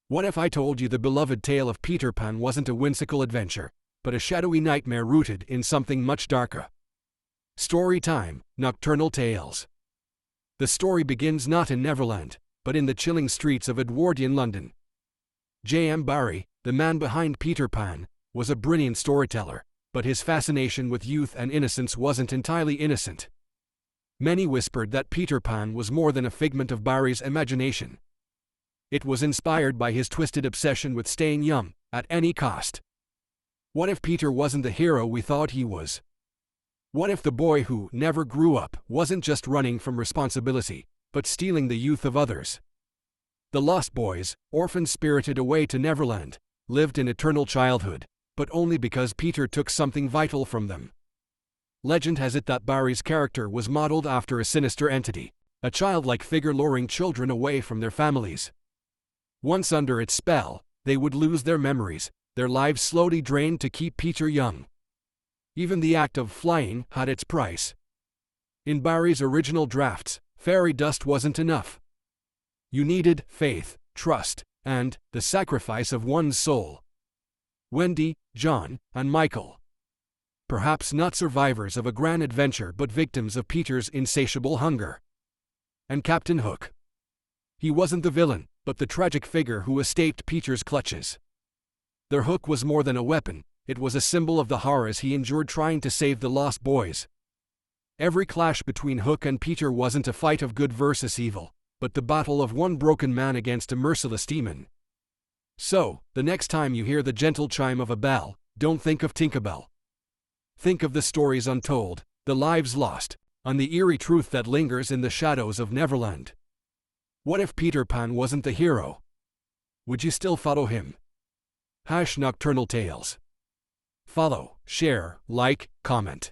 What if I told you the beloved tale of Peter Pan wasn't a whimsical adventure, but a shadowy nightmare rooted in something much darker? Story time, Nocturnal Tales. The story begins not in Neverland, but in the chilling streets of Edwardian London. J.M. Barrie, the man behind Peter Pan, was a brilliant storyteller, but his fascination with youth and innocence wasn't entirely innocent. Many whispered that Peter Pan was more than a figment of Barrie's imagination. It was inspired by his twisted obsession with staying young, at any cost. What if Peter wasn't the hero we thought he was? What if the boy who never grew up wasn't just running from responsibility, but stealing the youth of others? The Lost Boys, orphans spirited away to Neverland, lived in eternal childhood, but only because Peter took something vital from them. Legend has it that Barrie's character was modeled after a sinister entity, a childlike figure luring children away from their families. Once under its spell, they would lose their memories, their lives slowly drained to keep Peter young. Even the act of flying had its price. In Barrie's original drafts, fairy dust wasn't enough. You needed faith, trust, and the sacrifice of one's soul. Wendy, John, and Michael. Perhaps not survivors of a grand adventure but victims of Peter's insatiable hunger. And Captain Hook. He wasn't the villain, but the tragic figure who escaped Peter's clutches. Their hook was more than a weapon, it was a symbol of the horrors he endured trying to save the Lost Boys. Every clash between Hook and Peter wasn't a fight of good versus evil, but the battle of one broken man against a merciless demon. So, the next time you hear the gentle chime of a bell, don't think of Tinkerbell. Think of the stories untold, the lives lost, and the eerie truth that lingers in the shadows of Neverland. What if Peter Pan wasn't the hero? Would you still follow him? #Nocturnal Tales. Follow, share, like, comment.